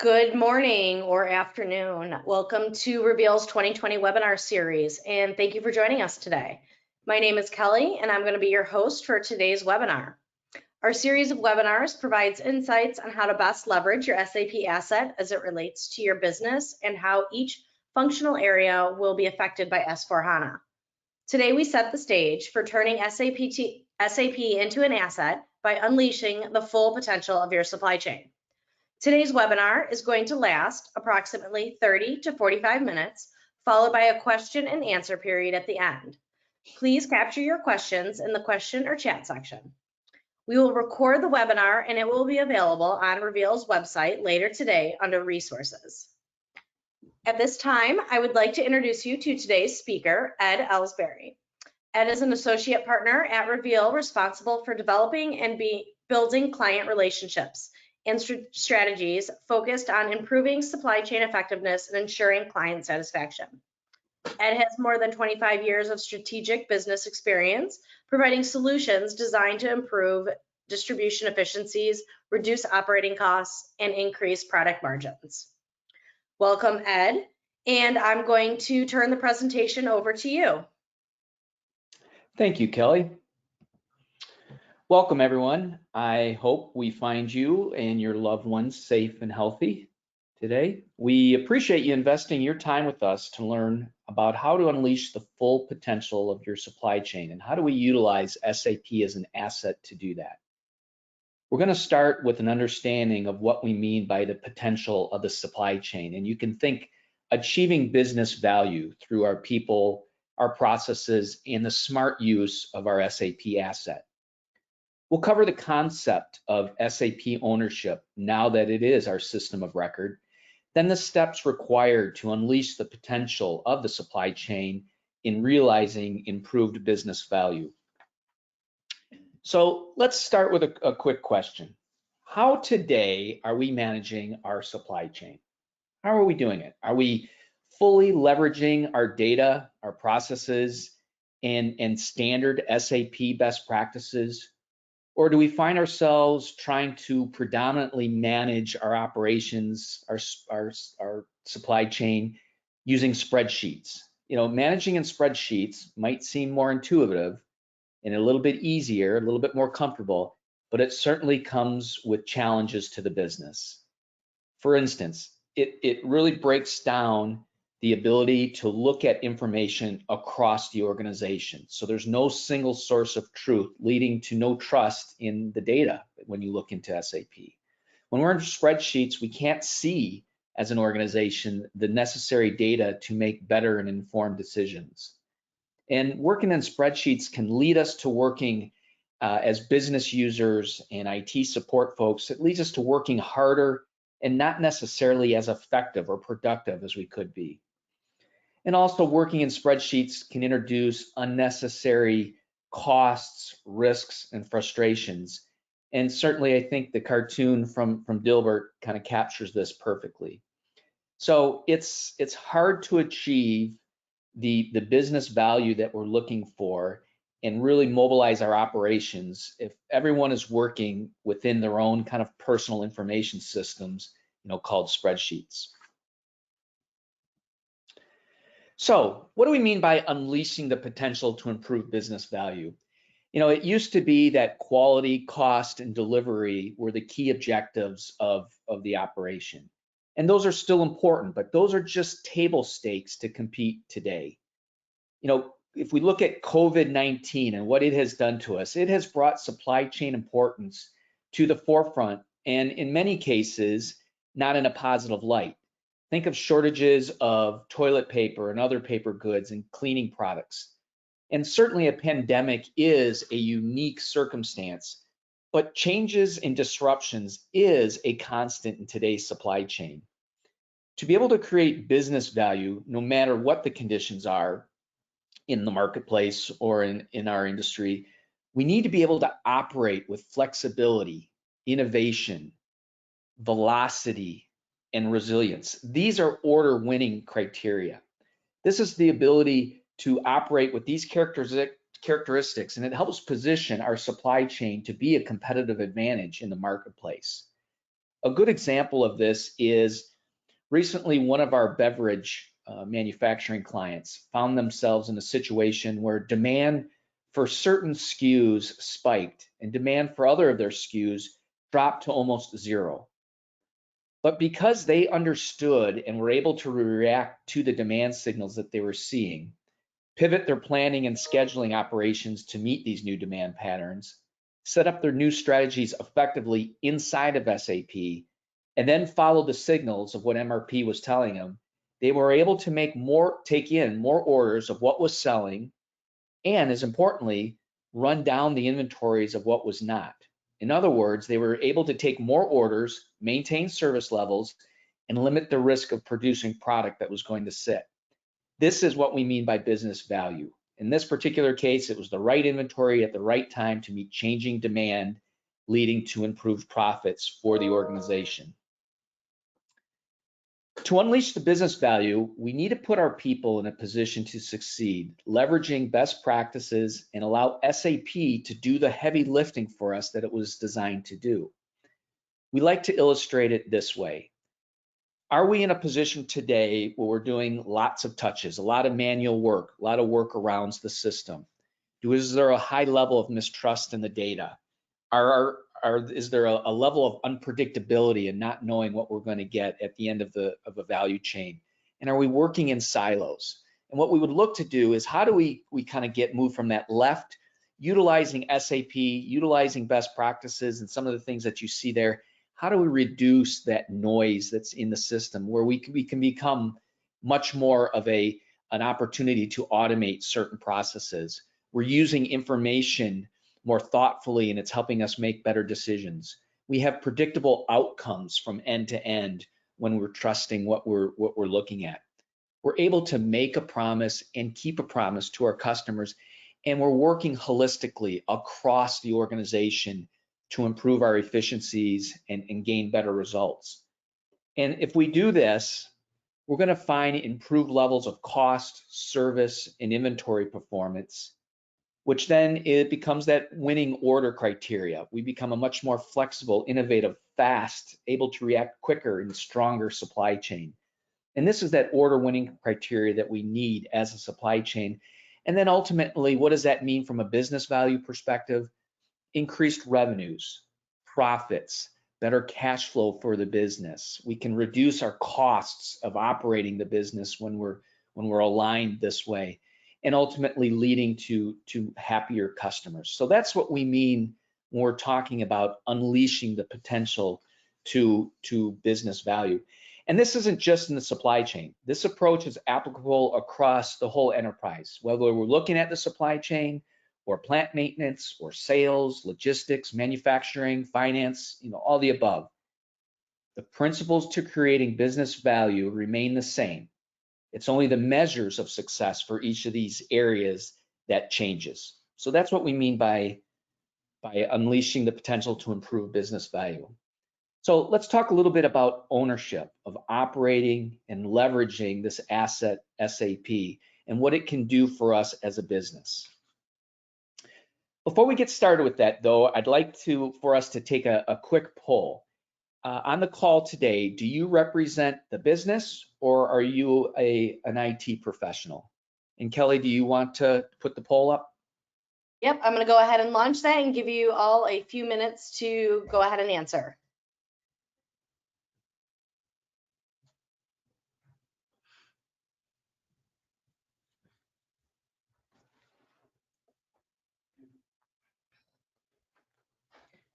Good morning or afternoon. Welcome to Reveal's 2020 webinar series, and thank you for joining us today. My name is Kelly, and I'm going to be your host for today's webinar. Our series of webinars provides insights on how to best leverage your SAP asset as it relates to your business and how each functional area will be affected by S/4HANA. Today, we set the stage for turning SAP into an asset by unleashing the full potential of your supply chain. Today's webinar is going to last approximately 30 to 45 minutes, followed by a question and answer period at the end. Please capture your questions in the question or chat section. We will record the webinar and it will be available on Reveal's website later today under resources. At this time, I would like to introduce you to today's speaker, Ed Ellsbury. Ed is an associate partner at Reveal responsible for developing and building client relationships and strategies focused on improving supply chain effectiveness and ensuring client satisfaction. Ed has more than 25 years of strategic business experience, providing solutions designed to improve distribution efficiencies, reduce operating costs, and increase product margins. Welcome, Ed, and I'm going to turn the presentation over to you. Thank you, Kelly. Welcome, everyone. I hope we find you and your loved ones safe and healthy today. We appreciate you investing your time with us to learn about how to unleash the full potential of your supply chain and how do we utilize SAP as an asset to do that. We're going to start with an understanding of what we mean by the potential of the supply chain, and you can think achieving business value through our people, our processes, and the smart use of our SAP asset. We'll cover the concept of SAP ownership now that it is our system of record, then the steps required to unleash the potential of the supply chain in realizing improved business value. So let's start with a quick question. How today are we managing our supply chain? How are we doing it? Are we fully leveraging our data, our processes, and standard SAP best practices? Or do we find ourselves trying to predominantly manage our operations, our supply chain using spreadsheets? You know, managing in spreadsheets might seem more intuitive and a little bit easier, a little bit more comfortable, but it certainly comes with challenges to the business. For instance, it really breaks down the ability to look at information across the organization. So there's no single source of truth, leading to no trust in the data when you look into SAP. When we're in spreadsheets, we can't see as an organization the necessary data to make better and informed decisions. And working in spreadsheets can lead us to working as business users and IT support folks. It leads us to working harder and not necessarily as effective or productive as we could be. And also working in spreadsheets can introduce unnecessary costs, risks, and frustrations. And certainly I think the cartoon from Dilbert kind of captures this perfectly. So it's hard to achieve the business value that we're looking for and really mobilize our operations if everyone is working within their own kind of personal information systems, called spreadsheets. So what do we mean by unleashing the potential to improve business value? It used to be that quality, cost, and delivery were the key objectives of the operation. And those are still important, but those are just table stakes to compete today. If we look at COVID-19 and what it has done to us, it has brought supply chain importance to the forefront, and in many cases, not in a positive light. Think of shortages of toilet paper and other paper goods and cleaning products. And certainly a pandemic is a unique circumstance, but changes and disruptions is a constant in today's supply chain. To be able to create business value, no matter what the conditions are in the marketplace or in our industry, we need to be able to operate with flexibility, innovation, velocity, and resilience. These are order-winning criteria. This is the ability to operate with these characteristics, and it helps position our supply chain to be a competitive advantage in the marketplace. A good example of this is recently one of our beverage manufacturing clients found themselves in a situation where demand for certain SKUs spiked and demand for other of their SKUs dropped to almost zero. But because they understood and were able to react to the demand signals that they were seeing, pivot their planning and scheduling operations to meet these new demand patterns, set up their new strategies effectively inside of SAP, and then follow the signals of what MRP was telling them, they were able to take in more orders of what was selling, and as importantly, run down the inventories of what was not. In other words, they were able to take more orders, maintain service levels, and limit the risk of producing product that was going to sit. This is what we mean by business value. In this particular case, it was the right inventory at the right time to meet changing demand, leading to improved profits for the organization. To unleash the business value, we need to put our people in a position to succeed, leveraging best practices and allow SAP to do the heavy lifting for us that it was designed to do. We like to illustrate it this way. Are we in a position today where we're doing lots of touches, a lot of manual work, a lot of workarounds the system? Is there a high level of mistrust in the data? Is there a level of unpredictability and not knowing what we're going to get at the end of a value chain? And are we working in silos? And what we would look to do is how do we kind of move from that left, utilizing SAP, utilizing best practices and some of the things that you see there. How do we reduce that noise that's in the system where we can become much more of an opportunity to automate certain processes? We're using information more thoughtfully and it's helping us make better decisions. We have predictable outcomes from end to end when we're trusting what we're looking at. We're able to make a promise and keep a promise to our customers, and we're working holistically across the organization to improve our efficiencies and gain better results. And if we do this, we're going to find improved levels of cost, service, and inventory performance, which then it becomes that winning order criteria. We become a much more flexible, innovative, fast, able to react quicker and stronger supply chain. And this is that order winning criteria that we need as a supply chain. And then ultimately, what does that mean from a business value perspective? Increased revenues, profits, better cash flow for the business. We can reduce our costs of operating the business when we're aligned this way, and ultimately leading to happier customers. So that's what we mean when we're talking about unleashing the potential to business value. And this isn't just in the supply chain. This approach is applicable across the whole enterprise, whether we're looking at the supply chain or plant maintenance or sales, logistics, manufacturing, finance, all the above. The principles to creating business value remain the same. It's only the measures of success for each of these areas that changes. So that's what we mean by unleashing the potential to improve business value. So let's talk a little bit about ownership of operating and leveraging this asset SAP and what it can do for us as a business. Before we get started with that though, I'd like for us to take a quick poll. On the call today, do you represent the business or are you an IT professional? And Kelly, do you want to put the poll up? Yep, I'm going to go ahead and launch that and give you all a few minutes to go ahead and answer.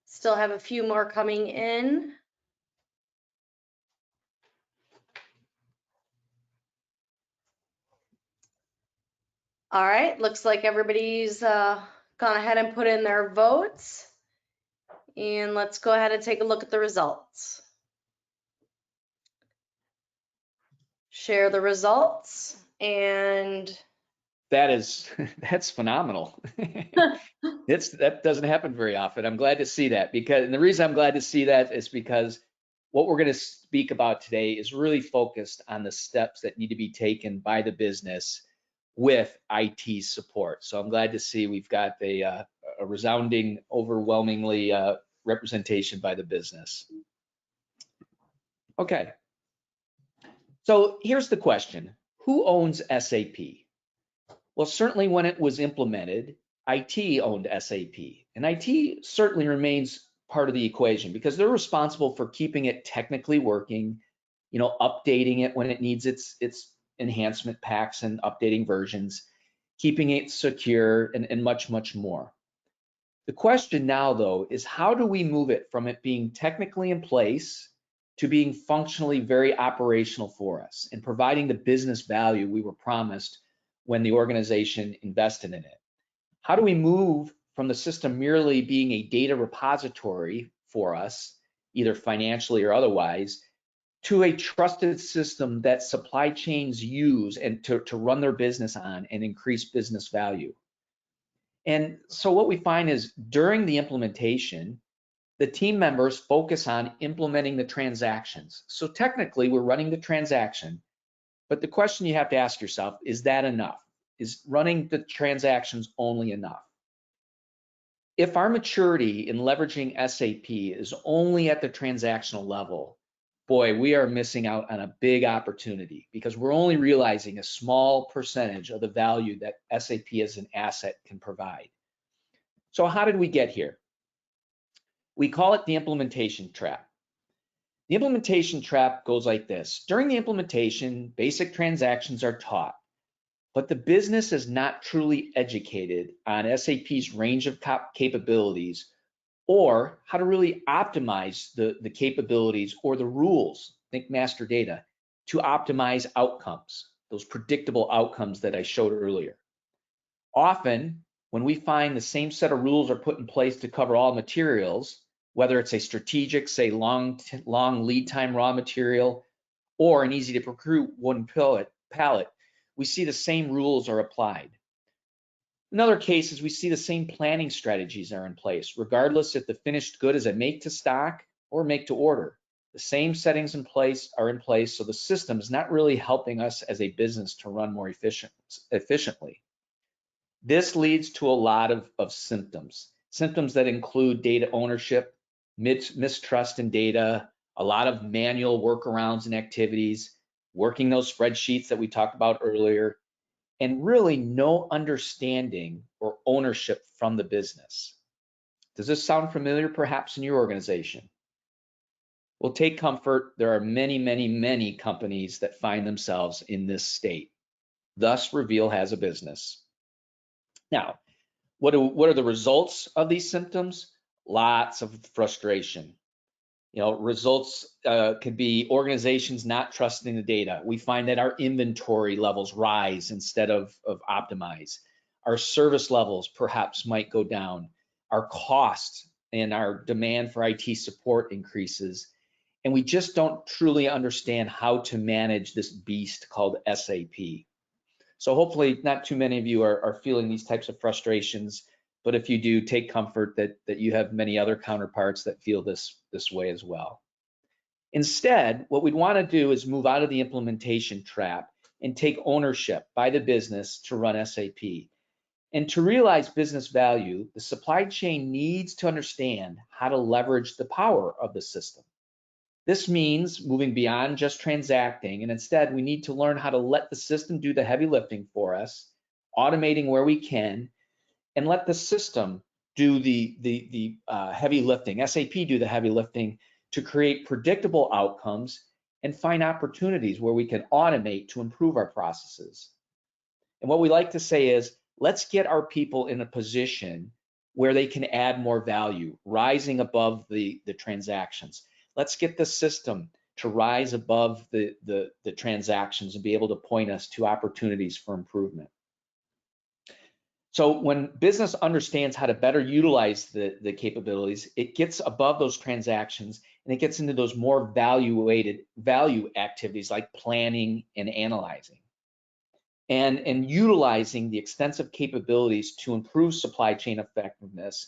Still have a few more coming in. All right, looks like everybody's gone ahead and put in their votes. And let's go ahead and take a look at the results. Share the results, and that's phenomenal. That doesn't happen very often. I'm glad to see that, and the reason I'm glad to see that is because what we're going to speak about today is really focused on the steps that need to be taken by the business with IT support. So I'm glad to see we've got a resounding, overwhelmingly representation by the business. Okay, so here's the question. Who owns SAP? Well, certainly when it was implemented, IT owned SAP, and IT certainly remains part of the equation because they're responsible for keeping it technically working, updating it when it needs its enhancement packs and updating versions, keeping it secure, and much, much more. The question now, though, is how do we move it from it being technically in place to being functionally very operational for us and providing the business value we were promised when the organization invested in it? How do we move from the system merely being a data repository for us, either financially or otherwise, to a trusted system that supply chains use and to run their business on and increase business value? And so what we find is during the implementation, the team members focus on implementing the transactions. So technically we're running the transaction, but the question you have to ask yourself, is that enough? Is running the transactions only enough? If our maturity in leveraging SAP is only at the transactional level, boy, we are missing out on a big opportunity because we're only realizing a small percentage of the value that SAP as an asset can provide. So how did we get here? We call it the implementation trap. The implementation trap goes like this. During the implementation, basic transactions are taught, but the business is not truly educated on SAP's range of capabilities or how to really optimize the capabilities or the rules, think master data, to optimize outcomes, those predictable outcomes that I showed earlier. Often, when we find the same set of rules are put in place to cover all materials, whether it's a strategic, say long lead time raw material, or an easy to procure one pallet, we see the same rules are applied. In other cases, we see the same planning strategies are in place, regardless if the finished good is a make to stock or make to order. The same settings are in place, so the system is not really helping us as a business to run more efficiently. This leads to a lot of symptoms that include data ownership, mistrust in data, a lot of manual workarounds and activities, working those spreadsheets that we talked about earlier, and really no understanding or ownership from the business. Does this sound familiar perhaps in your organization? Well, take comfort. There are many, many, many companies that find themselves in this state. Thus, Reveal has a business. Now, what are the results of these symptoms? Lots of frustration. Results could be organizations not trusting the data. We find that our inventory levels rise instead of optimize. Our service levels perhaps might go down. Our costs and our demand for IT support increases. And we just don't truly understand how to manage this beast called SAP. So hopefully not too many of you are feeling these types of frustrations, but if you do, take comfort that you have many other counterparts that feel this way as well. Instead, what we'd want to do is move out of the implementation trap and take ownership by the business to run SAP. And to realize business value, the supply chain needs to understand how to leverage the power of the system. This means moving beyond just transacting, and instead we need to learn how to let the system do the heavy lifting for us, automating where we can, and let the system do the heavy lifting, SAP do the heavy lifting to create predictable outcomes and find opportunities where we can automate to improve our processes. And what we like to say is, let's get our people in a position where they can add more value, rising above the transactions. Let's get the system to rise above the transactions and be able to point us to opportunities for improvement. So when business understands how to better utilize the capabilities, it gets above those transactions and it gets into those more value activities like planning and analyzing. And utilizing the extensive capabilities to improve supply chain effectiveness.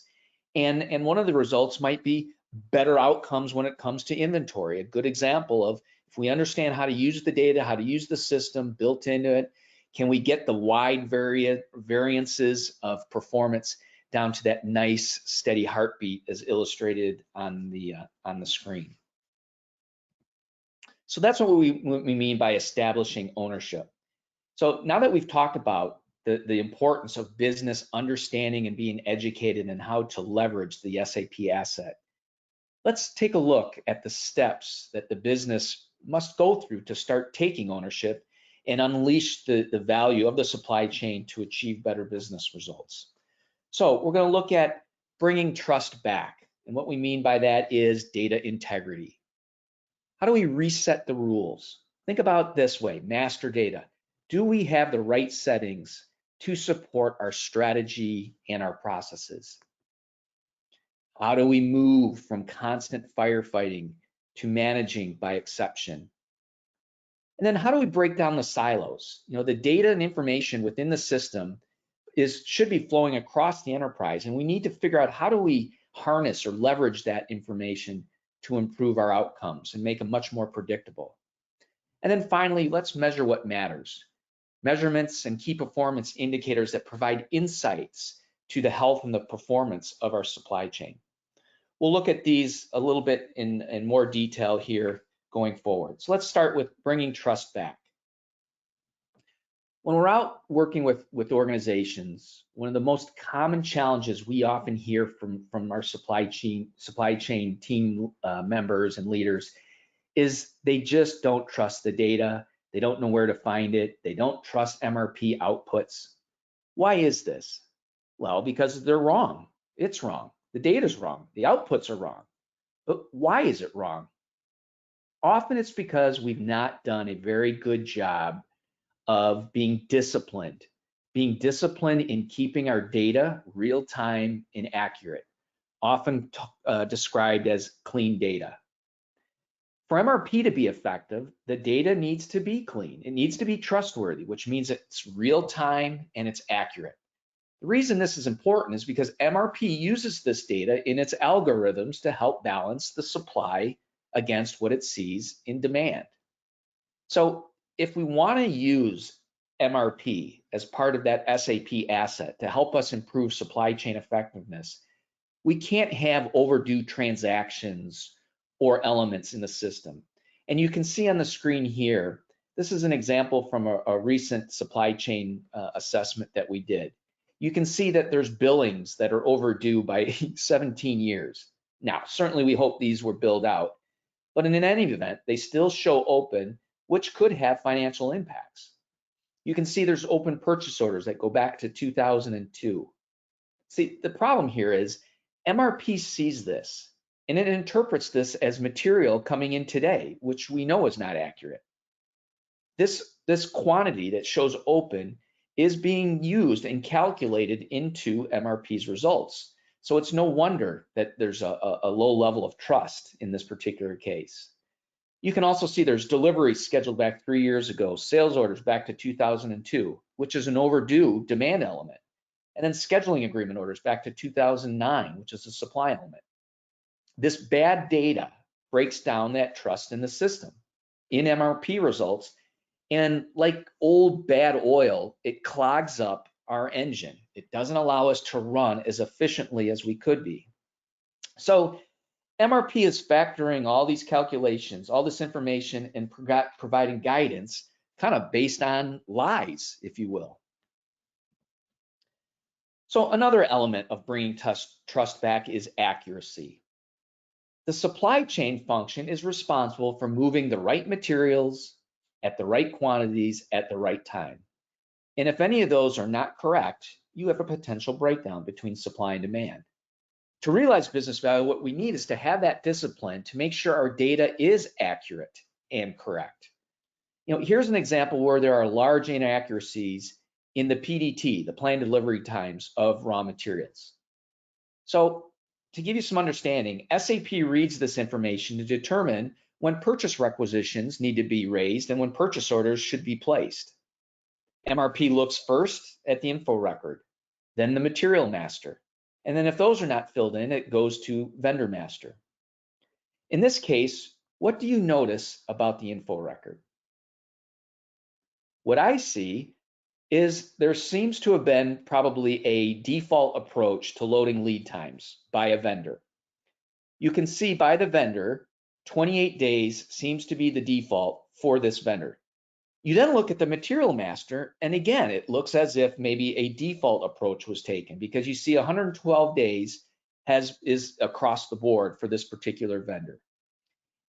And one of the results might be better outcomes when it comes to inventory. A good example of if we understand how to use the data, how to use the system built into it, can we get the wide variances of performance down to that nice steady heartbeat as illustrated on the screen. So that's what we mean by establishing ownership. So now that we've talked about the importance of business understanding and being educated in how to leverage the SAP asset, let's take a look at the steps that the business must go through to start taking ownership and unleash the value of the supply chain to achieve better business results. So we're going to look at bringing trust back. And what we mean by that is data integrity. How do we reset the rules? Think about it this way, master data. Do we have the right settings to support our strategy and our processes? How do we move from constant firefighting to managing by exception? And then how do we break down the silos? The data and information within the system should be flowing across the enterprise, and we need to figure out how do we harness or leverage that information to improve our outcomes and make them much more predictable. And then finally, let's measure what matters. Measurements and key performance indicators that provide insights to the health and the performance of our supply chain. We'll look at these a little bit in more detail here going forward. So let's start with bringing trust back. When we're out working with organizations, one of the most common challenges we often hear from our supply chain team members and leaders is they just don't trust the data. They don't know where to find it. They don't trust MRP outputs. Why is this? Well, because they're wrong. It's wrong. The data's wrong. The outputs are wrong. But why is it wrong? Often it's because we've not done a very good job of being disciplined in keeping our data real time and accurate, often described as clean data. For MRP to be effective, the data needs to be clean. It needs to be trustworthy, which means it's real time and it's accurate. The reason this is important is because MRP uses this data in its algorithms to help balance the supply against what it sees in demand. So if we want to use MRP as part of that SAP asset to help us improve supply chain effectiveness, we can't have overdue transactions or elements in the system. And you can see on the screen here, this is an example from a recent supply chain assessment that we did. You can see that there's billings that are overdue by 17 years. Now, certainly we hope these were billed out, but in any event, they still show open, which could have financial impacts. You can see there's open purchase orders that go back to 2002. See, the problem here is MRP sees this and it interprets this as material coming in today, which we know is not accurate. This quantity that shows open is being used and calculated into MRP's results. So it's no wonder that there's a low level of trust in this particular case. You can also see there's deliveries scheduled back 3 years ago, sales orders back to 2002, which is an overdue demand element, and then scheduling agreement orders back to 2009, which is a supply element. This bad data breaks down that trust in the system, in MRP results, and like old bad oil, it clogs up our engine. It doesn't allow us to run as efficiently as we could be. So MRP is factoring all these calculations, all this information, and providing guidance kind of based on lies, if you will. So another element of bringing trust back is accuracy. The supply chain function is responsible for moving the right materials at the right quantities at the right time. And if any of those are not correct, you have a potential breakdown between supply and demand. To realize business value, what we need is to have that discipline to make sure our data is accurate and correct. Here's an example where there are large inaccuracies in the PDT, the planned delivery times of raw materials. So to give you some understanding, SAP reads this information to determine when purchase requisitions need to be raised and when purchase orders should be placed. MRP looks first at the info record, then the material master, and then if those are not filled in, it goes to vendor master. In this case, what do you notice about the info record? What I see is there seems to have been probably a default approach to loading lead times by a vendor. You can see by the vendor 28 days seems to be the default for this vendor. You then look at the material master, and again, it looks as if maybe a default approach was taken, because you see 112 days is across the board for this particular vendor.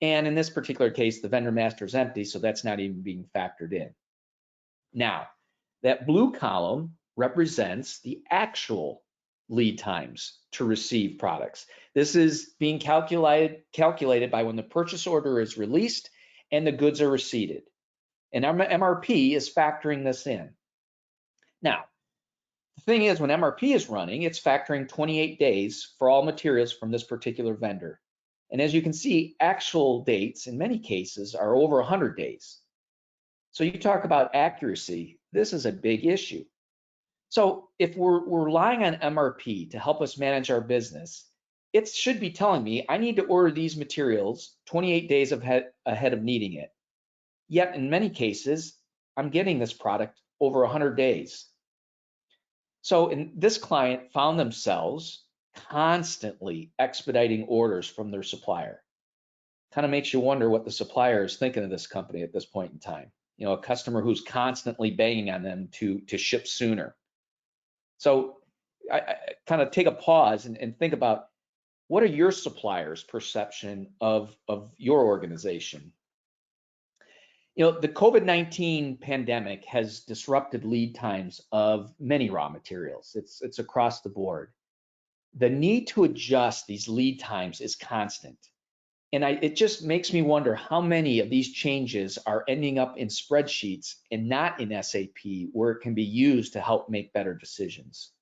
And in this particular case, the vendor master is empty, so that's not even being factored in. Now, that blue column represents the actual lead times to receive products. This is being calculated by when the purchase order is released and the goods are receipted. And MRP is factoring this in. Now, the thing is, when MRP is running, it's factoring 28 days for all materials from this particular vendor. And as you can see, actual dates in many cases are over 100 days. So you talk about accuracy, this is a big issue. So if we're relying on MRP to help us manage our business, it should be telling me I need to order these materials 28 days ahead of needing it. Yet in many cases, I'm getting this product over 100 days. So this client found themselves constantly expediting orders from their supplier. Kind of makes you wonder what the supplier is thinking of this company at this point in time. You know, a customer who's constantly banging on them to ship sooner. So I kind of take a pause and think about, what are your suppliers' perception of your organization? You know, the COVID-19 pandemic has disrupted lead times of many raw materials. It's across the board. The need to adjust these lead times is constant. And it just makes me wonder how many of these changes are ending up in spreadsheets and not in SAP, where it can be used to help make better decisions.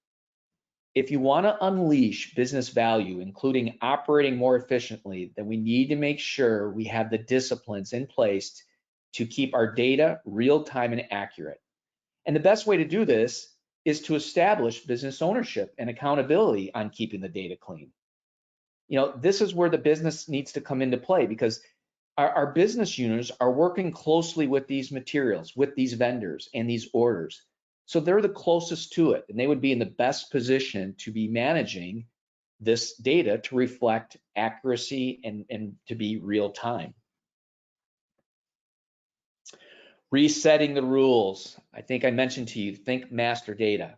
If you want to unleash business value, including operating more efficiently, then we need to make sure we have the disciplines in place to keep our data real-time and accurate. And the best way to do this is to establish business ownership and accountability on keeping the data clean. You know, this is where the business needs to come into play, because our business units are working closely with these materials, with these vendors and these orders. So they're the closest to it, and they would be in the best position to be managing this data to reflect accuracy and to be real time. Resetting the rules. I think I mentioned to you, think master data.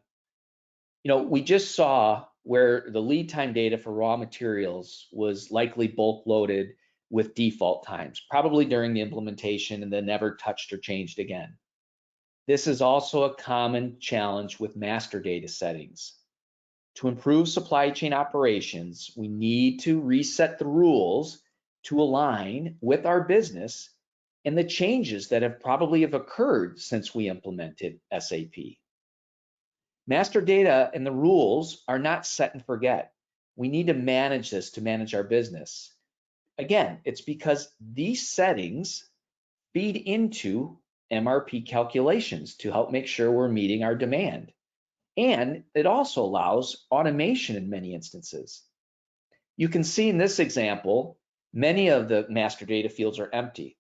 You know, we just saw where the lead time data for raw materials was likely bulk loaded with default times, probably during the implementation, and then never touched or changed again. This is also a common challenge with master data settings. To improve supply chain operations, we need to reset the rules to align with our business and the changes that have probably occurred since we implemented SAP. Master data and the rules are not set and forget. We need to manage this to manage our business. Again, it's because these settings feed into MRP calculations to help make sure we're meeting our demand. And it also allows automation in many instances. You can see in this example, many of the master data fields are empty.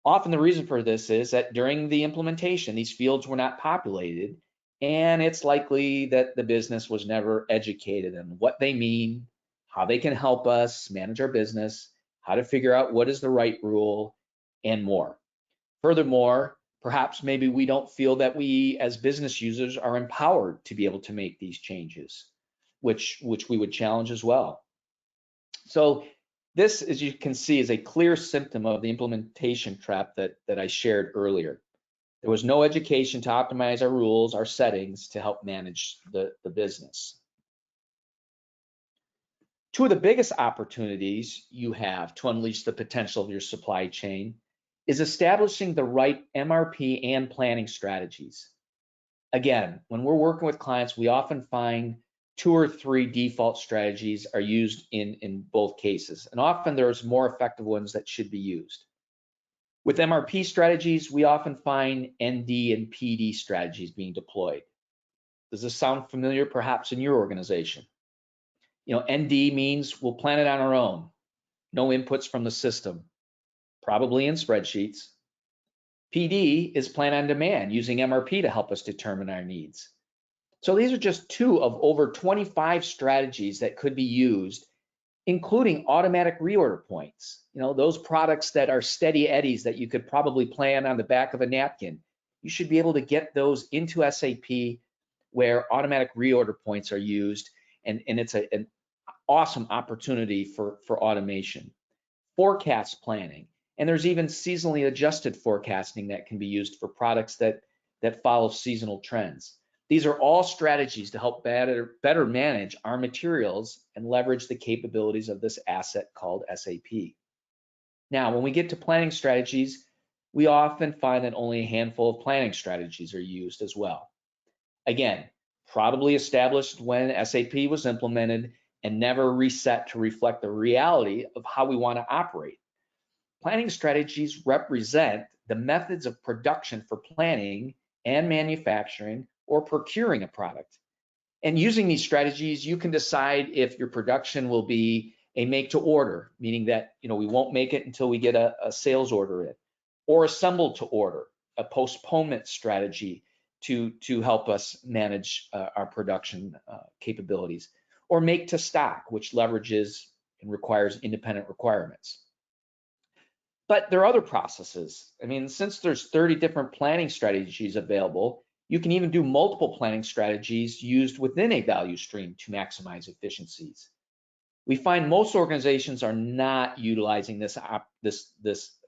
Often the reason for this is that during the implementation, these fields were not populated, and it's likely that the business was never educated on what they mean, how they can help us manage our business, how to figure out what is the right rule, and more. Furthermore, perhaps maybe we don't feel that we as business users are empowered to be able to make these changes, which we would challenge as well. So this, as you can see, is a clear symptom of the implementation trap that I shared earlier. There was no education to optimize our rules, our settings to help manage the business. Two of the biggest opportunities you have to unleash the potential of your supply chain is establishing the right MRP and planning strategies. Again, when we're working with clients, we often find 2 or 3 default strategies are used in both cases, and often there's more effective ones that should be used. With MRP strategies, we often find ND and PD strategies being deployed. Does this sound familiar perhaps in your organization? You know, ND means we'll plan it on our own, no inputs from the system, probably in spreadsheets. PD is plan on demand, using MRP to help us determine our needs. So these are just 2 of over 25 strategies that could be used including automatic reorder points. You know, those products that are steady eddies that you could probably plan on the back of a napkin. You should be able to get those into SAP where automatic reorder points are used, and it's an awesome opportunity for automation. Forecast planning, and there's even seasonally adjusted forecasting that can be used for products that follow seasonal trends. These are all strategies to help better manage our materials and leverage the capabilities of this asset called SAP. Now, when we get to planning strategies, we often find that only a handful of planning strategies are used as well. Again, probably established when SAP was implemented and never reset to reflect the reality of how we want to operate. Planning strategies represent the methods of production for planning and manufacturing or procuring a product. And using these strategies, you can decide if your production will be a make to order, meaning that we won't make it until we get a sales order in, or assemble to order, a postponement strategy to help us manage our production capabilities, or make to stock, which leverages and requires independent requirements. But there are other processes. I mean, since there's 30 different planning strategies available, you can even do multiple planning strategies used within a value stream to maximize efficiencies. We find most organizations are not utilizing this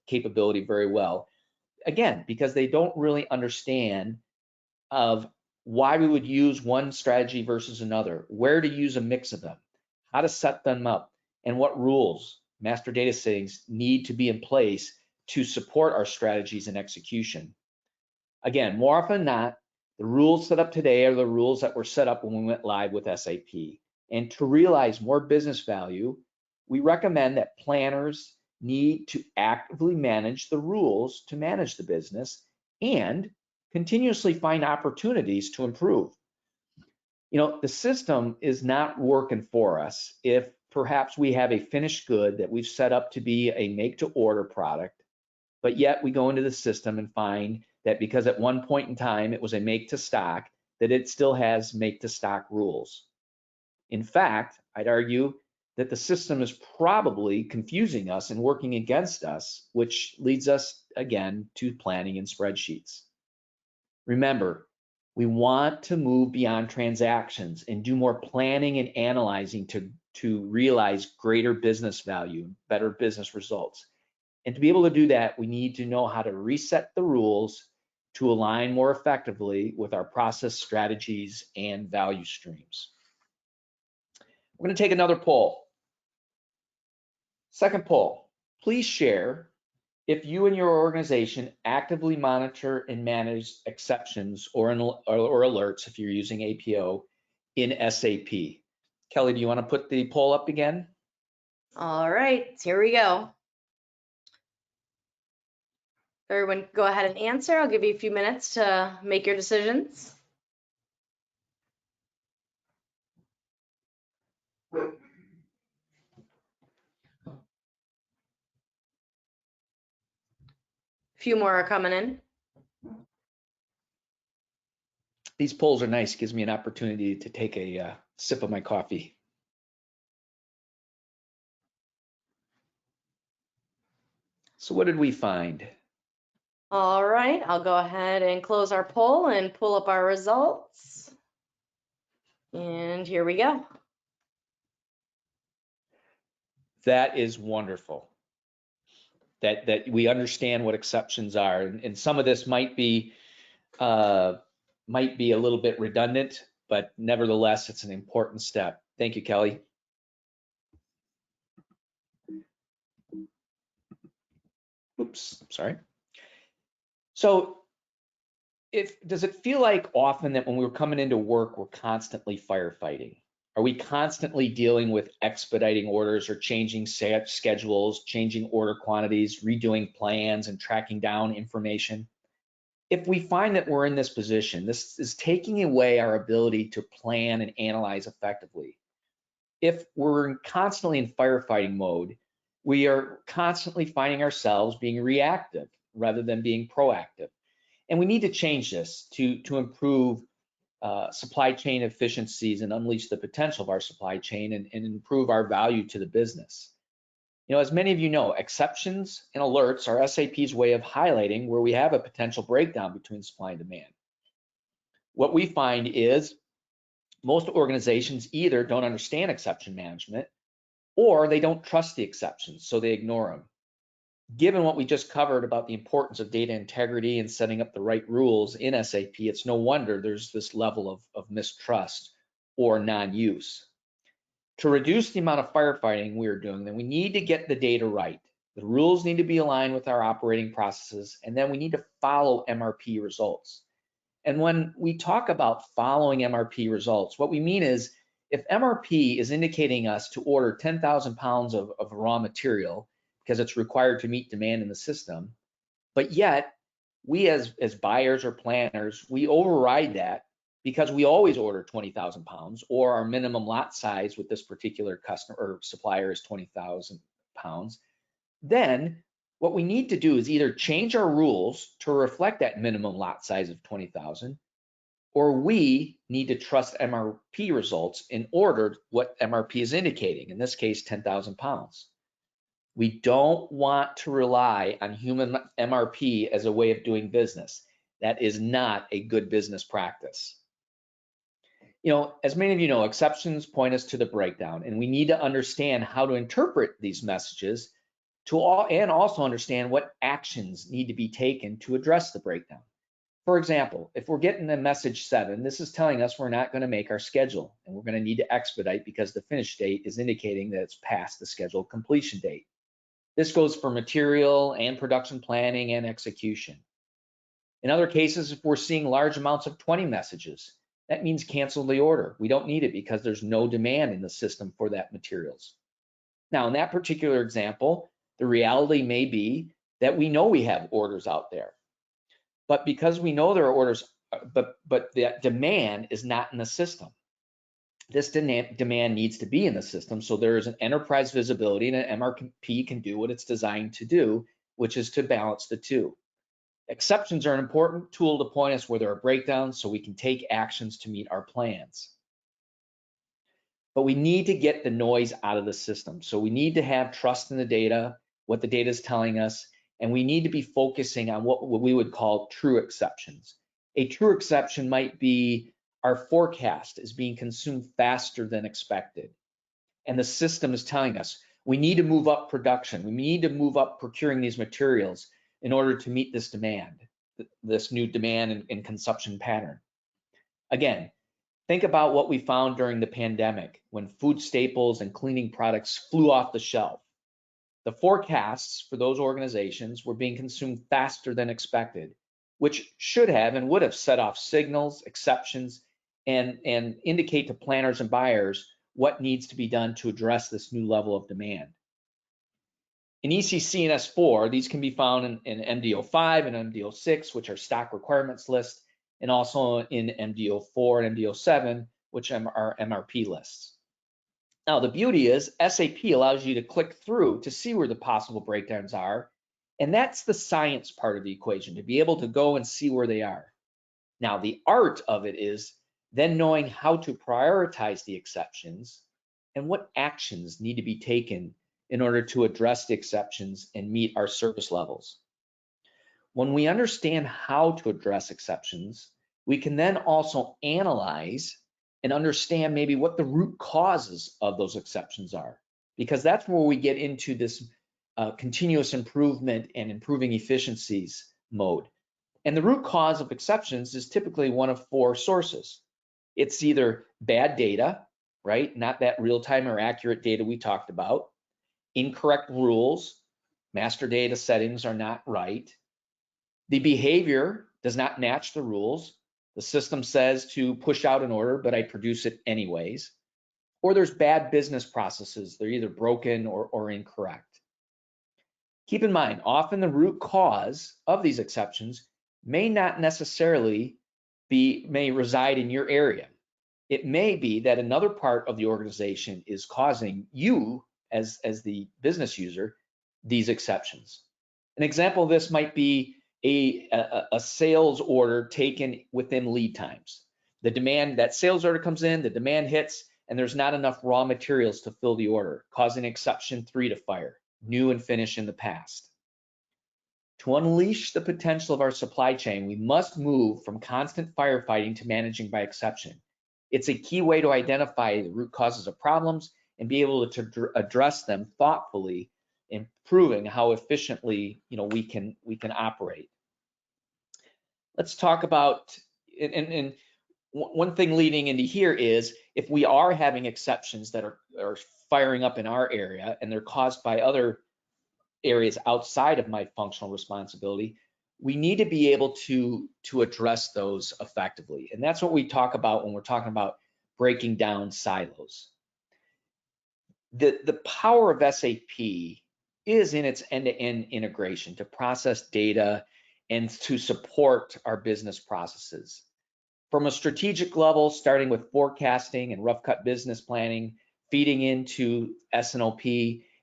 capability very well, again, because they don't really understand of why we would use one strategy versus another, where to use a mix of them, how to set them up, and what rules, master data settings, need to be in place to support our strategies and execution. Again, more often than not, the rules set up today are the rules that were set up when we went live with SAP. And to realize more business value, we recommend that planners need to actively manage the rules to manage the business and continuously find opportunities to improve. The system is not working for us if perhaps we have a finished good that we've set up to be a make to order product, but yet we go into the system and find that because at one point in time it was a make to stock, that it still has make to stock rules. In fact, I'd argue that the system is probably confusing us and working against us, which leads us again to planning and spreadsheets. Remember, we want to move beyond transactions and do more planning and analyzing to realize greater business value, better business results. And to be able to do that, we need to know how to reset the rules to align more effectively with our process strategies and value streams. We're going to take another poll. Second poll, please share if you and your organization actively monitor and manage exceptions or alerts if you're using APO in SAP. Kelly, do you want to put the poll up again? All right, here we go. Everyone go ahead and answer. I'll give you a few minutes to make your decisions. A few more are coming in. These polls are nice. Gives me an opportunity to take a sip of my coffee. So what did we find? All right, I'll go ahead and close our poll and pull up our results. And here we go. That is wonderful. That we understand what exceptions are, and some of this might be a little bit redundant, but nevertheless, it's an important step. Thank you, Kelly. Oops, sorry. So does it feel like often that when we're coming into work, we're constantly firefighting? Are we constantly dealing with expediting orders or changing schedules, changing order quantities, redoing plans, and tracking down information? If we find that we're in this position, this is taking away our ability to plan and analyze effectively. If we're constantly in firefighting mode, we are constantly finding ourselves being reactive rather than being proactive. And we need to change this to improve supply chain efficiencies and unleash the potential of our supply chain and improve our value to the business. You know, as many of you know, exceptions and alerts are SAP's way of highlighting where we have a potential breakdown between supply and demand. What we find is most organizations either don't understand exception management or they don't trust the exceptions, so they ignore them. Given what we just covered about the importance of data integrity and setting up the right rules in SAP, it's no wonder there's this level of mistrust or non-use. To reduce the amount of firefighting we're doing, then we need to get the data right. The rules need to be aligned with our operating processes, and then we need to follow MRP results. And when we talk about following MRP results, what we mean is if MRP is indicating us to order 10,000 pounds of raw material because it's required to meet demand in the system, but yet we as buyers or planners, we override that because we always order 20,000 pounds or our minimum lot size with this particular customer or supplier is 20,000 pounds, then what we need to do is either change our rules to reflect that minimum lot size of 20,000, or we need to trust MRP results in order what MRP is indicating, in this case, 10,000 pounds. We don't want to rely on human MRP as a way of doing business. That is not a good business practice. You know, as many of you know, exceptions point us to the breakdown, and we need to understand how to interpret these messages and also understand what actions need to be taken to address the breakdown. For example, if we're getting a message 7, this is telling us we're not going to make our schedule, and we're going to need to expedite because the finish date is indicating that it's past the scheduled completion date. This goes for material and production planning and execution. In other cases, if we're seeing large amounts of 20 messages, that means cancel the order. We don't need it because there's no demand in the system for that materials. Now, in that particular example, the reality may be that we know we have orders out there, but because we know there are orders, but the demand is not in the system. This demand needs to be in the system, so there is an enterprise visibility and an MRP can do what it's designed to do, which is to balance the two. Exceptions are an important tool to point us where there are breakdowns so we can take actions to meet our plans. But we need to get the noise out of the system. So we need to have trust in the data, what the data is telling us, and we need to be focusing on what we would call true exceptions. A true exception might be our forecast is being consumed faster than expected. And the system is telling us we need to move up production. We need to move up procuring these materials in order to meet this demand, this new demand and consumption pattern. Again, think about what we found during the pandemic when food staples and cleaning products flew off the shelf. The forecasts for those organizations were being consumed faster than expected, which should have and would have set off signals, exceptions, and indicate to planners and buyers what needs to be done to address this new level of demand. In ECC and S4, these can be found in MD05 and MD06, which are stock requirements lists, and also in MD04 and MD07, which are MRP lists. Now, the beauty is SAP allows you to click through to see where the possible breakdowns are, and that's the science part of the equation, to be able to go and see where they are. Now, the art of it is then knowing how to prioritize the exceptions and what actions need to be taken in order to address the exceptions and meet our service levels. When we understand how to address exceptions, we can then also analyze and understand maybe what the root causes of those exceptions are, because that's where we get into this continuous improvement and improving efficiencies mode. And the root cause of exceptions is typically one of 4 sources. It's either bad data, right? Not that real-time or accurate data we talked about. Incorrect rules, master data settings are not right. The behavior does not match the rules. The system says to push out an order, but I produce it anyways. Or there's bad business processes. They're either broken or incorrect. Keep in mind, often the root cause of these exceptions may not necessarily may reside in your area. It may be that another part of the organization is causing you as the business user these exceptions. An example of this might be a sales order taken within lead times. The demand, that sales order comes in, the demand hits, and there's not enough raw materials to fill the order, causing exception 3 to fire, new and finish in the past. To unleash the potential of our supply chain, we must move from constant firefighting to managing by exception. It's a key way to identify the root causes of problems and be able to address them thoughtfully, improving how efficiently we can operate. Let's talk about, and one thing leading into here is, if we are having exceptions that are firing up in our area and they're caused by other areas outside of my functional responsibility, we need to be able to address those effectively. And that's what we talk about when we're talking about breaking down silos. The power of SAP is in its end-to-end integration to process data and to support our business processes. From a strategic level, starting with forecasting and rough cut business planning, feeding into S&OP,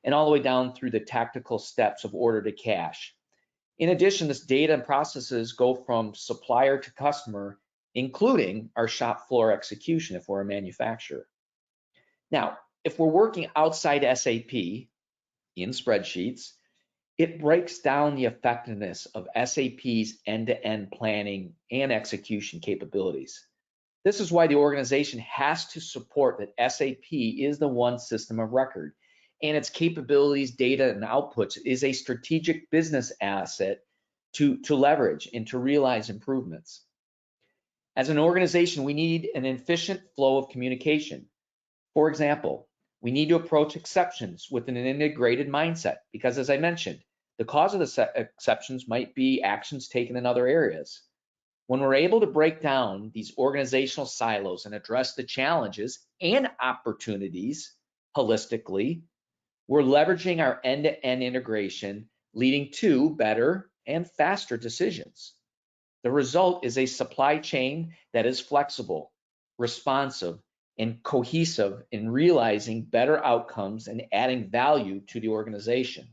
and all the way down through the tactical steps of order to cash. In addition, this data and processes go from supplier to customer, including our shop floor execution if we're a manufacturer. Now, if we're working outside SAP in spreadsheets, it breaks down the effectiveness of SAP's end-to-end planning and execution capabilities. This is why the organization has to support that SAP is the one system of record, and its capabilities, data, and outputs is a strategic business asset to leverage and to realize improvements. As an organization, we need an efficient flow of communication. For example, we need to approach exceptions with an integrated mindset because, as I mentioned, the cause of the exceptions might be actions taken in other areas. When we're able to break down these organizational silos and address the challenges and opportunities holistically, we're leveraging our end-to-end integration, leading to better and faster decisions. The result is a supply chain that is flexible, responsive, and cohesive in realizing better outcomes and adding value to the organization.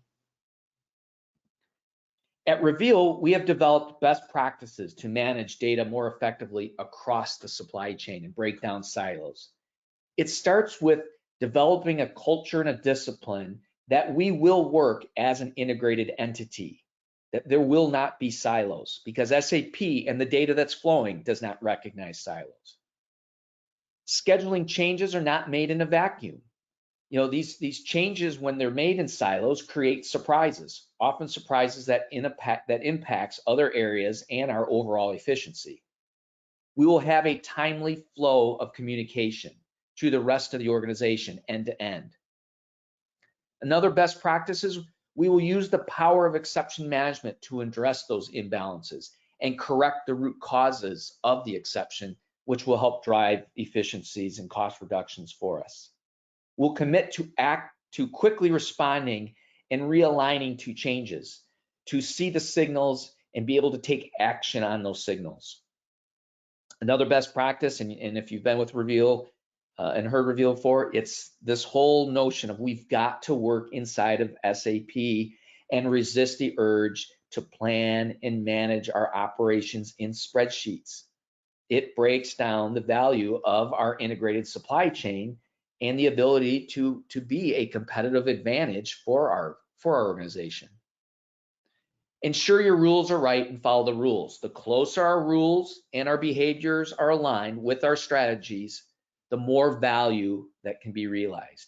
At Reveal, we have developed best practices to manage data more effectively across the supply chain and break down silos. It starts with developing a culture and a discipline that we will work as an integrated entity, that there will not be silos, because SAP and the data that's flowing does not recognize silos. Scheduling changes are not made in a vacuum. These changes, when they're made in silos, create surprises, often surprises that impacts other areas and our overall efficiency. We will have a timely flow of communication to the rest of the organization end to end. Another best practice is we will use the power of exception management to address those imbalances and correct the root causes of the exception, which will help drive efficiencies and cost reductions for us. We'll commit to quickly responding and realigning to changes, to see the signals and be able to take action on those signals. Another best practice, and if you've been with Reveal and heard Reveal before, it's this whole notion of we've got to work inside of SAP and resist the urge to plan and manage our operations in spreadsheets. It breaks down the value of our integrated supply chain and the ability to be a competitive advantage for our organization. Ensure your rules are right and follow the rules. The closer our rules and our behaviors are aligned with our strategies, the more value that can be realized.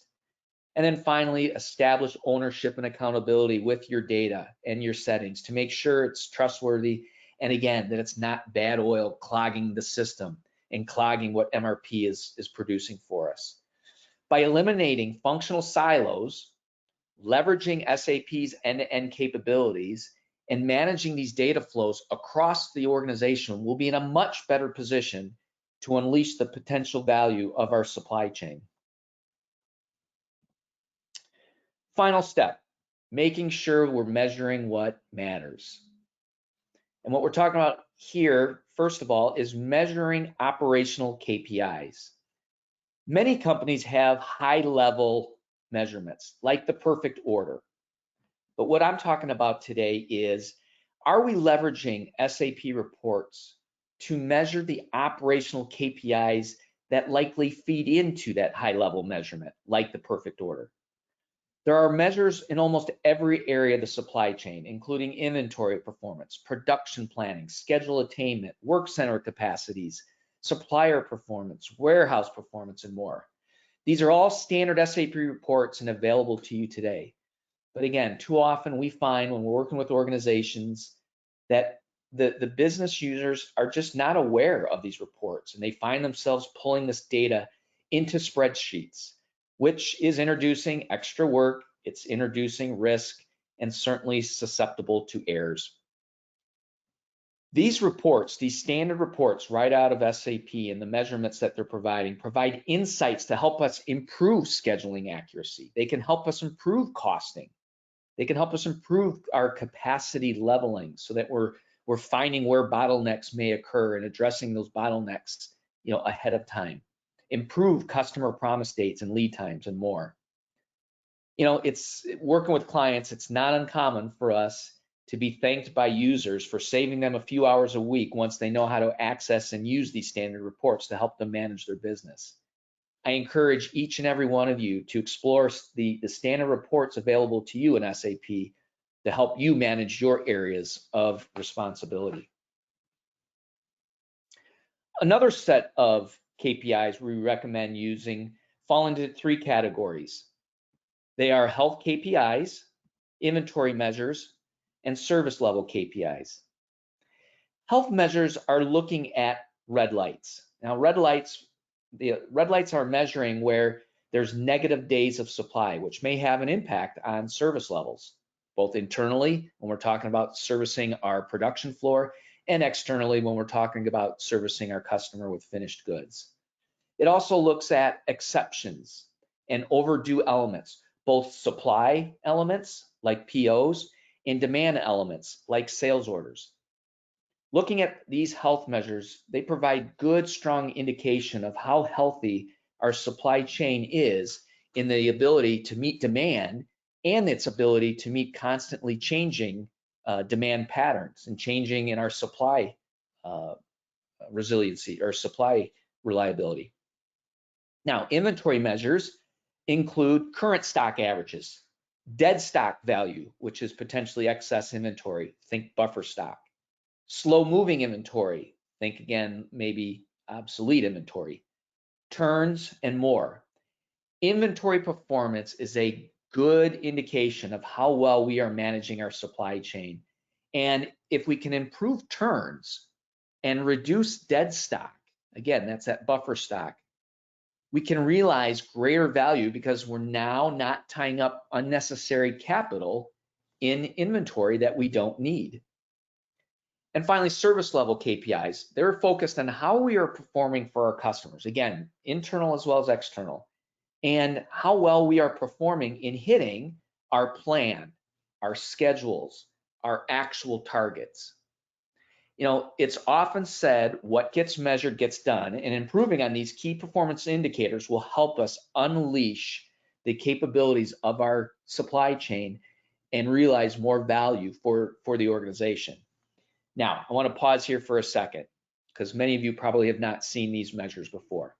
And then finally, establish ownership and accountability with your data and your settings to make sure it's trustworthy, and again, that it's not bad oil clogging the system and clogging what MRP is producing for us. By eliminating functional silos, leveraging SAP's end-to-end capabilities, and managing these data flows across the organization, we'll be in a much better position to unleash the potential value of our supply chain. Final step, making sure we're measuring what matters. And what we're talking about here, first of all, is measuring operational KPIs. Many companies have high-level measurements, like the perfect order. But what I'm talking about today is, are we leveraging SAP reports to measure the operational KPIs that likely feed into that high-level measurement, like the perfect order. There are measures in almost every area of the supply chain, including inventory performance, production planning, schedule attainment, work center capacities, supplier performance, warehouse performance, and more. These are all standard SAP reports and available to you today. But again, too often we find when we're working with organizations that the business users are just not aware of these reports, and they find themselves pulling this data into spreadsheets, which is introducing extra work, it's introducing risk, and certainly susceptible to errors. These reports, these standard reports right out of SAP and the measurements that they're providing, provide insights to help us improve scheduling accuracy. They can help us improve costing. They can help us improve our capacity leveling so that we're finding where bottlenecks may occur and addressing those bottlenecks, ahead of time. Improve customer promise dates and lead times and more. It's working with clients, it's not uncommon for us to be thanked by users for saving them a few hours a week once they know how to access and use these standard reports to help them manage their business. I encourage each and every one of you to explore the standard reports available to you in SAP to help you manage your areas of responsibility. Another set of KPIs we recommend using fall into 3 categories. They are health KPIs, inventory measures, and service level KPIs. Health measures are looking at red lights. Now, the red lights are measuring where there's negative days of supply, which may have an impact on service levels, both internally when we're talking about servicing our production floor, and externally when we're talking about servicing our customer with finished goods. It also looks at exceptions and overdue elements, both supply elements like POs and demand elements like sales orders. Looking at these health measures, they provide good, strong indication of how healthy our supply chain is in the ability to meet demand and its ability to meet constantly changing demand patterns and changing in our supply resiliency or supply reliability. Now, inventory measures include current stock averages, dead stock value, which is potentially excess inventory, think buffer stock, slow moving inventory, think again, maybe obsolete inventory, turns, and more. Inventory performance is a good indication of how well we are managing our supply chain. And if we can improve turns and reduce dead stock, again, that's that buffer stock, we can realize greater value because we're now not tying up unnecessary capital in inventory that we don't need. And finally, service level KPIs. They're focused on how we are performing for our customers, again, internal as well as external, and how well we are performing in hitting our plan, our schedules, our actual targets. It's often said what gets measured gets done, and improving on these key performance indicators will help us unleash the capabilities of our supply chain and realize more value for the organization. Now, I want to pause here for a second because many of you probably have not seen these measures before.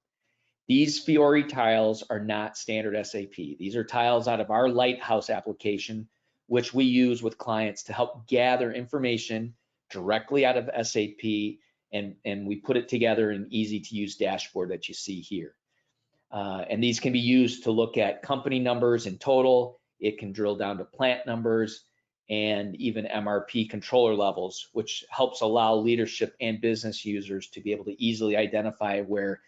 These Fiori tiles are not standard SAP. These are tiles out of our Lighthouse application, which we use with clients to help gather information directly out of SAP, and we put it together in an easy to use dashboard that you see here. And these can be used to look at company numbers in total. It can drill down to plant numbers and even MRP controller levels, which helps allow leadership and business users to be able to easily identify where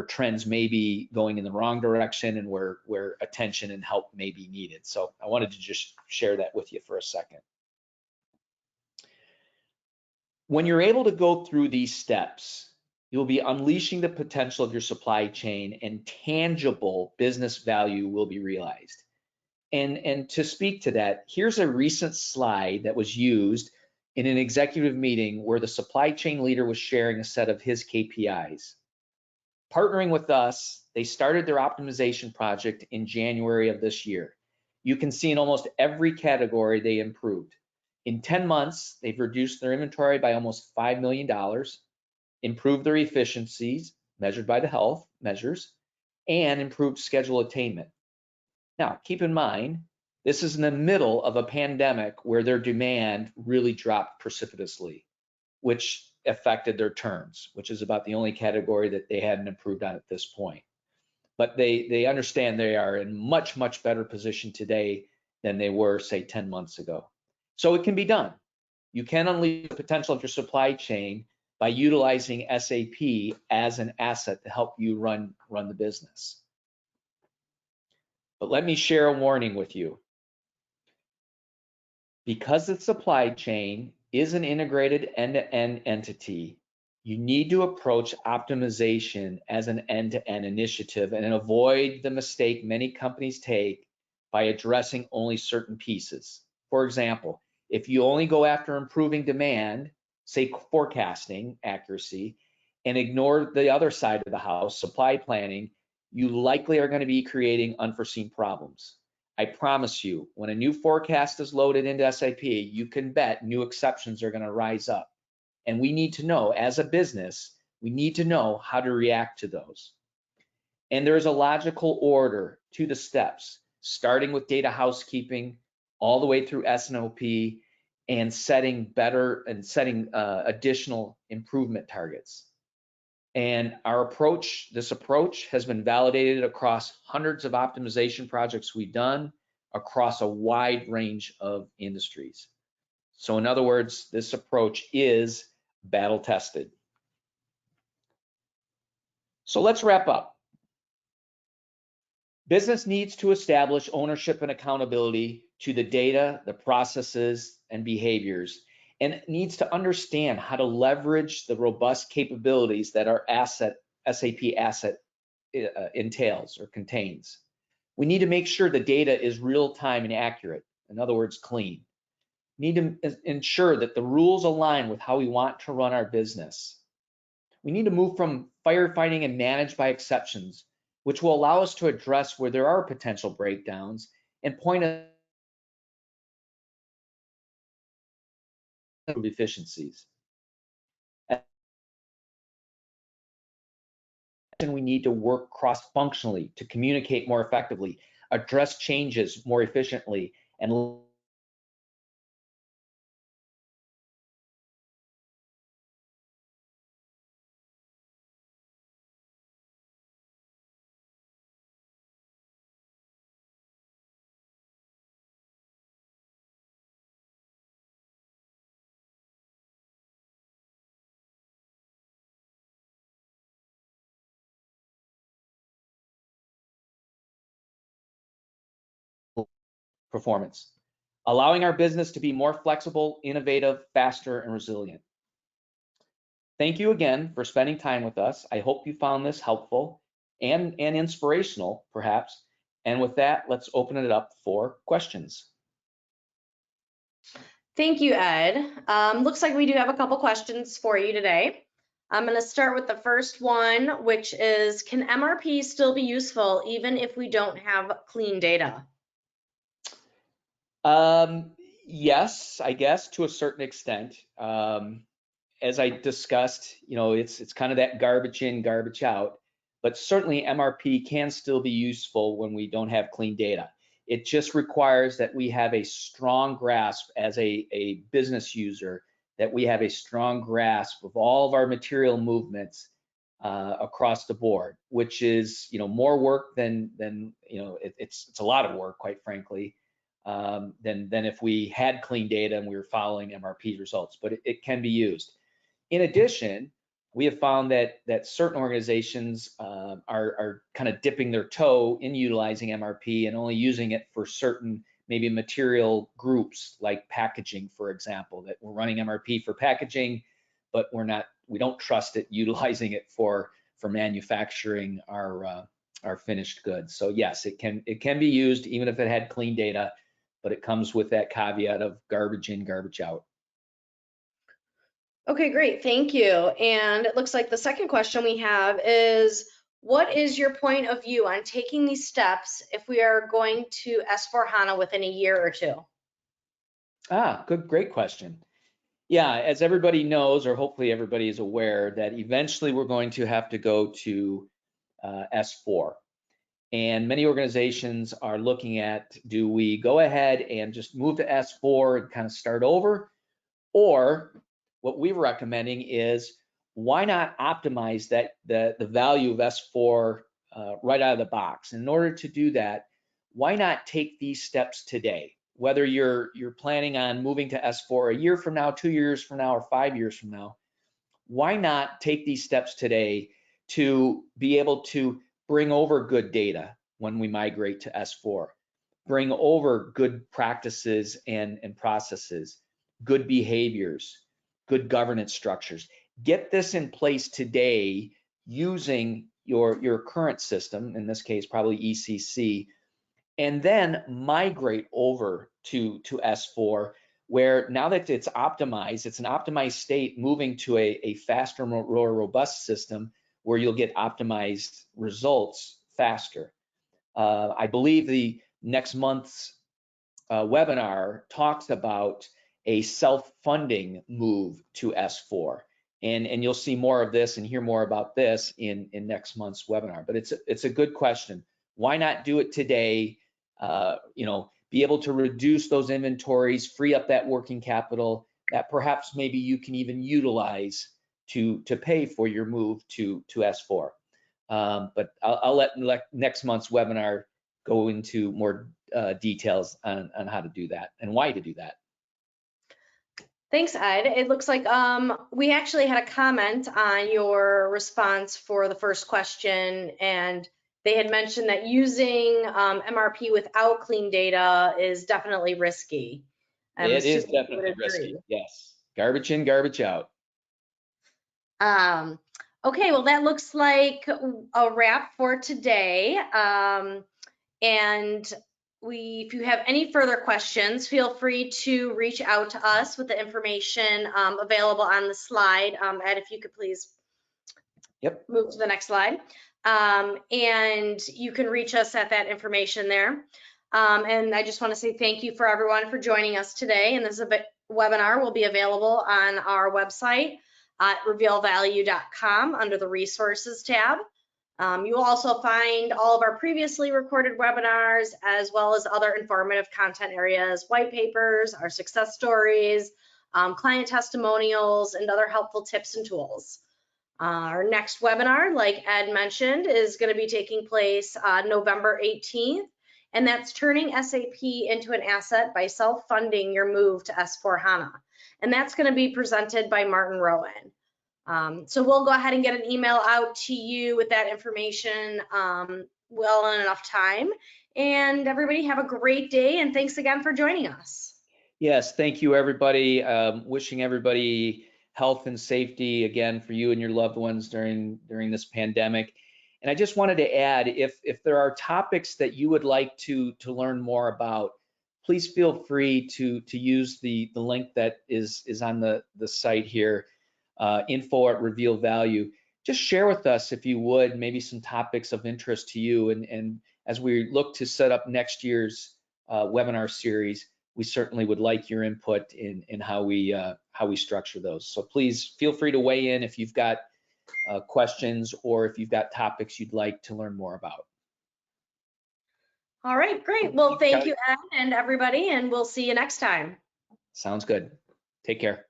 trends may be going in the wrong direction and where attention and help may be needed. So I wanted to just share that with you for a second. When you're able to go through these steps, you'll be unleashing the potential of your supply chain and tangible business value will be realized. And to speak to that, here's a recent slide that was used in an executive meeting where the supply chain leader was sharing a set of his KPIs. Partnering with us, they started their optimization project in January of this year. You can see in almost every category they improved. In 10 months, they've reduced their inventory by almost $5 million. improved their efficiencies measured by the health measures, and improved schedule attainment. Now, keep in mind, this is in the middle of a pandemic where their demand really dropped precipitously, which affected their turns, which is about the only category that they hadn't improved on at this point. But they understand they are in much, much better position today than they were, say, 10 months ago. So it can be done. You can unleash the potential of your supply chain by utilizing SAP as an asset to help you run the business. But let me share a warning with you. Because the supply chain is an integrated end-to-end entity, you need to approach optimization as an end-to-end initiative and avoid the mistake many companies take by addressing only certain pieces. For example, if you only go after improving demand, say forecasting accuracy, and ignore the other side of the house, supply planning, you likely are going to be creating unforeseen problems. I promise you, when a new forecast is loaded into SAP, you can bet new exceptions are going to rise up. And we need to know, as a business, we need to know how to react to those. And there's a logical order to the steps, starting with data housekeeping, all the way through S&OP, and setting additional improvement targets. And this approach has been validated across hundreds of optimization projects we've done across a wide range of industries. So in other words, this approach is battle tested. So let's wrap up. Business needs to establish ownership and accountability to the data, the processes, and behaviors, and it needs to understand how to leverage the robust capabilities that our SAP asset entails or contains. We need to make sure the data is real-time and accurate, in other words, clean. We need to ensure that the rules align with how we want to run our business. We need to move from firefighting and manage by exceptions, which will allow us to address where there are potential breakdowns and point of efficiencies. And we need to work cross-functionally to communicate more effectively, address changes more efficiently, and performance, allowing our business to be more flexible, innovative, faster, and resilient. Thank you again for spending time with us. I hope you found this helpful and inspirational, perhaps. And with that, let's open it up for questions. Thank you, Ed. Looks like we do have a couple questions for you today. I'm going to start with the first one, which is, can MRP still be useful even if we don't have clean data? Yes, I guess to a certain extent. As I discussed, it's kind of that garbage in, garbage out, but certainly MRP can still be useful when we don't have clean data. It just requires that we have a strong grasp as a business user, that we have a strong grasp of all of our material movements across the board, which is more work than it's a lot of work, quite frankly, than if we had clean data and we were following MRP results, but it can be used. In addition, we have found that certain organizations are kind of dipping their toe in utilizing MRP and only using it for certain maybe material groups like packaging, for example, that we're running MRP for packaging, but we don't trust it utilizing it for manufacturing our finished goods. So yes, it can be used even if it had clean data, but it comes with that caveat of garbage in, garbage out. Okay, great, thank you. And it looks like the second question we have is, what is your point of view on taking these steps if we are going to S/4HANA within a year or two? Great question. Yeah, as everybody knows, or hopefully everybody is aware, that eventually we're going to have to go to S4. And many organizations are looking at, do we go ahead and just move to S4 and kind of start over? Or what we're recommending is, why not optimize that the value of S4 right out of the box? In order to do that, why not take these steps today? Whether you're planning on moving to S4 a year from now, 2 years from now, or 5 years from now, why not take these steps today to be able to bring over good data when we migrate to S4, bring over good practices and processes, good behaviors, good governance structures. Get this in place today using your current system, in this case probably ECC, and then migrate over to S4, where now that it's optimized, it's an optimized state, moving to a faster, more robust system where you'll get optimized results faster. I believe the next month's webinar talks about a self-funding move to S4. And you'll see more of this and hear more about this in next month's webinar. But it's a good question. Why not do it today? Be able to reduce those inventories, free up that working capital that perhaps maybe you can even utilize to pay for your move to S4. But I'll let next month's webinar go into more details on how to do that and why to do that. Thanks, Ed. It looks like we actually had a comment on your response for the first question, and they had mentioned that using MRP without clean data is definitely risky. It is definitely risky, yes. Garbage in, garbage out. Okay, well, that looks like a wrap for today. And if you have any further questions, feel free to reach out to us with the information available on the slide. Ed, if you could please move to the next slide. And you can reach us at that information there. And I just want to say thank you for everyone for joining us today. And this webinar will be available on our website at revealvalue.com under the resources tab. You will also find all of our previously recorded webinars, as well as other informative content areas, white papers, our success stories, client testimonials, and other helpful tips and tools. Our next webinar, like Ed mentioned, is going to be taking place November 18th, and that's turning SAP into an asset by self-funding your move to S4HANA. And that's going to be presented by Martin Rowan. So we'll go ahead and get an email out to you with that information well in enough time. And everybody have a great day, and thanks again for joining us. Yes, thank you, everybody. Wishing everybody health and safety again for you and your loved ones during this pandemic. And I just wanted to add, if there are topics that you would like to learn more about, please feel free to use the link that is on the site here. Info@Reveal Value. Just share with us, if you would, maybe some topics of interest to you. And as we look to set up next year's webinar series, we certainly would like your input in how we structure those. So please feel free to weigh in if you've got questions or if you've got topics you'd like to learn more about. All right, great. Well, thank you, Ed, and everybody, and we'll see you next time. Sounds good. Take care.